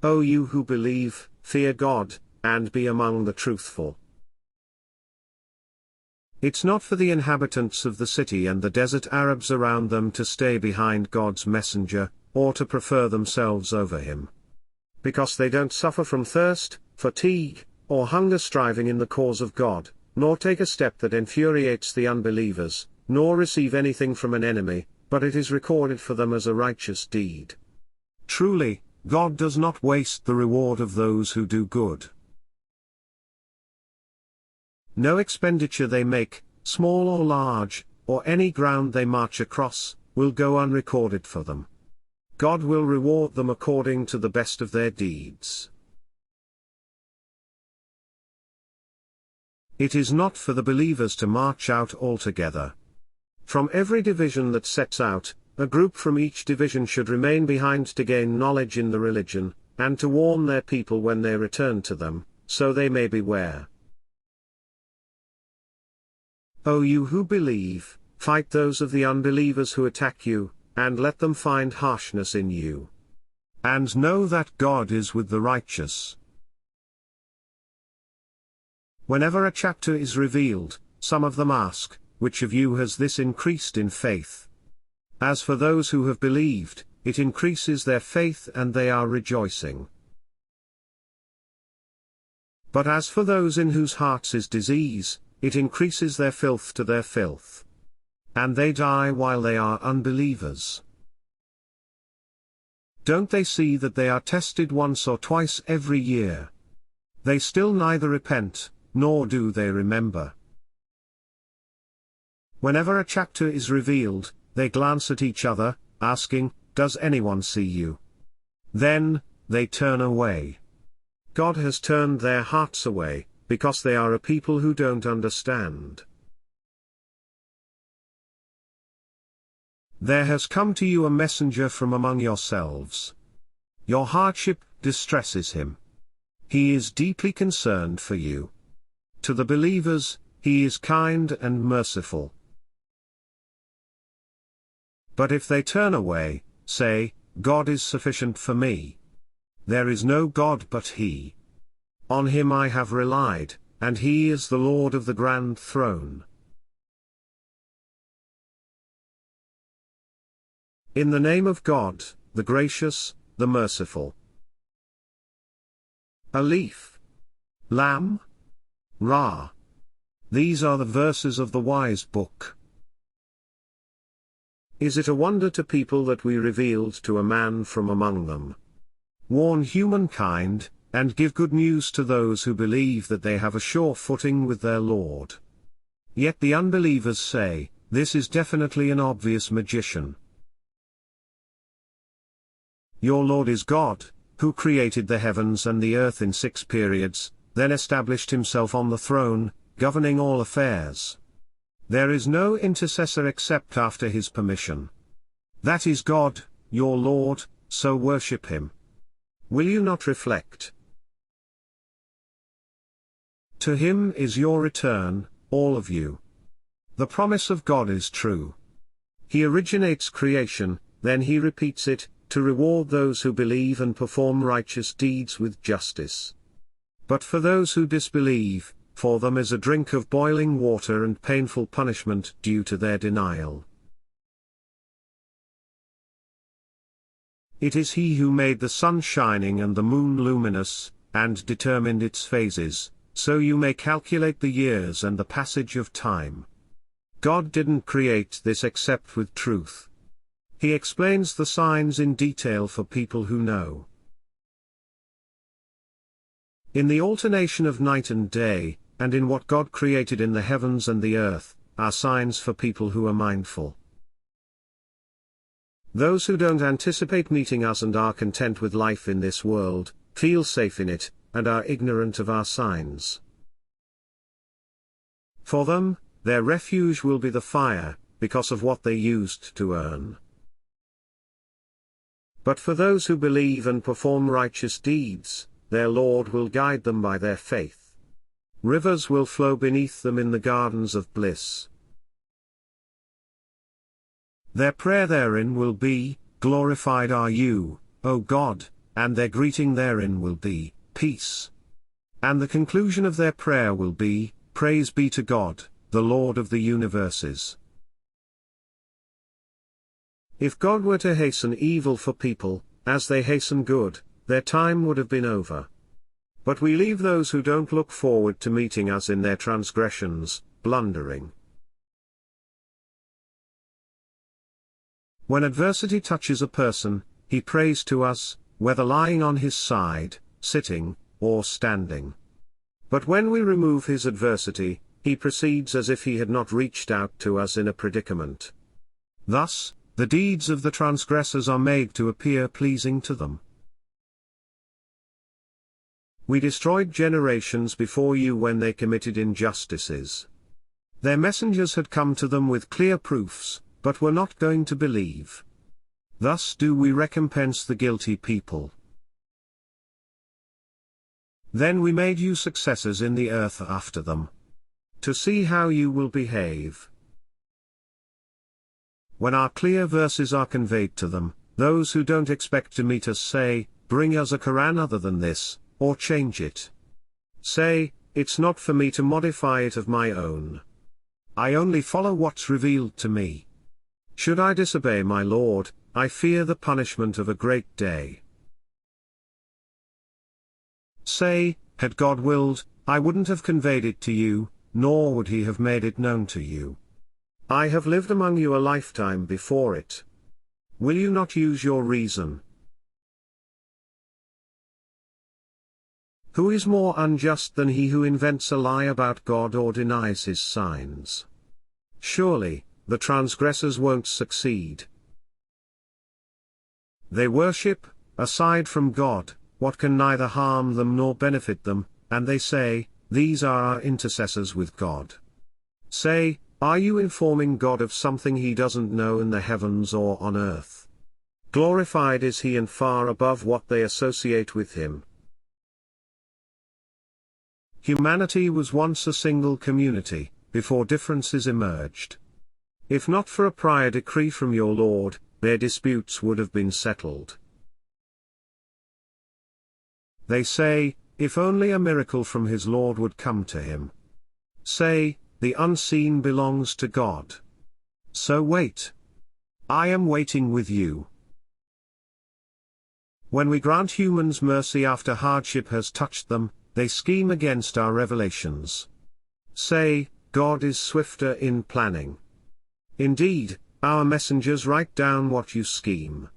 O you who believe, fear God, and be among the truthful. It's not for the inhabitants of the city and the desert Arabs around them to stay behind God's messenger, or to prefer themselves over him. Because they don't suffer from thirst, fatigue, or hunger striving in the cause of God, nor take a step that infuriates the unbelievers, nor receive anything from an enemy, but it is recorded for them as a righteous deed. Truly, God does not waste the reward of those who do good. No expenditure they make, small or large, or any ground they march across, will go unrecorded for them. God will reward them according to the best of their deeds. It is not for the believers to march out altogether. From every division that sets out, a group from each division should remain behind to gain knowledge in the religion, and to warn their people when they return to them, so they may beware. O you who believe, fight those of the unbelievers who attack you, and let them find harshness in you. And know that God is with the righteous. Whenever a chapter is revealed, some of them ask, which of you has this increased in faith? As for those who have believed, it increases their faith and they are rejoicing. But as for those in whose hearts is disease, it increases their filth to their filth. And they die while they are unbelievers. Don't they see that they are tested once or twice every year? They still neither repent, nor do they remember. Whenever a chapter is revealed, they glance at each other, asking, "Does anyone see you?" Then, they turn away. God has turned their hearts away, because they are a people who don't understand. There has come to you a messenger from among yourselves. Your hardship distresses him. He is deeply concerned for you. To the believers, he is kind and merciful. But if they turn away, say, "God is sufficient for me. There is no God but He. On Him I have relied, and He is the Lord of the grand throne." In the name of God, the gracious, the merciful. Alif, Lam, Ra. These are the verses of the wise book. Is it a wonder to people that we revealed to a man from among them? Warn humankind, and give good news to those who believe that they have a sure footing with their Lord. Yet the unbelievers say, "This is definitely an obvious magician." Your Lord is God, who created the heavens and the earth in 6 periods, then established himself on the throne, governing all affairs. There is no intercessor except after his permission. That is God, your Lord, so worship him. Will you not reflect? To him is your return, all of you. The promise of God is true. He originates creation, then he repeats it, to reward those who believe and perform righteous deeds with justice. But for those who disbelieve, for them is a drink of boiling water and painful punishment due to their denial. It is he who made the sun shining and the moon luminous, and determined its phases, so you may calculate the years and the passage of time. God didn't create this except with truth. He explains the signs in detail for people who know. In the alternation of night and day, and in what God created in the heavens and the earth, are signs for people who are mindful. Those who don't anticipate meeting us and are content with life in this world, feel safe in it, and are ignorant of our signs. For them, their refuge will be the fire, because of what they used to earn. But for those who believe and perform righteous deeds, their Lord will guide them by their faith. Rivers will flow beneath them in the gardens of bliss. Their prayer therein will be, "Glorified are you, O God, and their greeting therein will be, peace. And the conclusion of their prayer will be, praise be to God, the Lord of the universes. If God were to hasten evil for people, as they hasten good, their time would have been over. But we leave those who don't look forward to meeting us in their transgressions, blundering. When adversity touches a person, he prays to us, whether lying on his side, sitting, or standing. But when we remove his adversity, he proceeds as if he had not reached out to us in a predicament. Thus, the deeds of the transgressors are made to appear pleasing to them. We destroyed generations before you when they committed injustices. Their messengers had come to them with clear proofs, but were not going to believe. Thus do we recompense the guilty people. Then we made you successors in the earth after them, to see how you will behave. When our clear verses are conveyed to them, those who don't expect to meet us say, bring us a Quran other than this, or change it. Say, it's not for me to modify it of my own. I only follow what's revealed to me. Should I disobey my Lord, I fear the punishment of a great day. Say, had God willed, I wouldn't have conveyed it to you, nor would he have made it known to you. I have lived among you a lifetime before it. Will you not use your reason? Who is more unjust than he who invents a lie about God or denies his signs? Surely, the transgressors won't succeed. They worship, aside from God, what can neither harm them nor benefit them, and they say, these are our intercessors with God. Say, are you informing God of something he doesn't know in the heavens or on earth? Glorified is he and far above what they associate with him. Humanity was once a single community, before differences emerged. If not for a prior decree from your Lord, their disputes would have been settled. They say, if only a miracle from his Lord would come to him. Say, the unseen belongs to God. So wait. I am waiting with you. When we grant humans mercy after hardship has touched them, they scheme against our revelations. Say, God is swifter in planning. Indeed, our messengers write down what you scheme.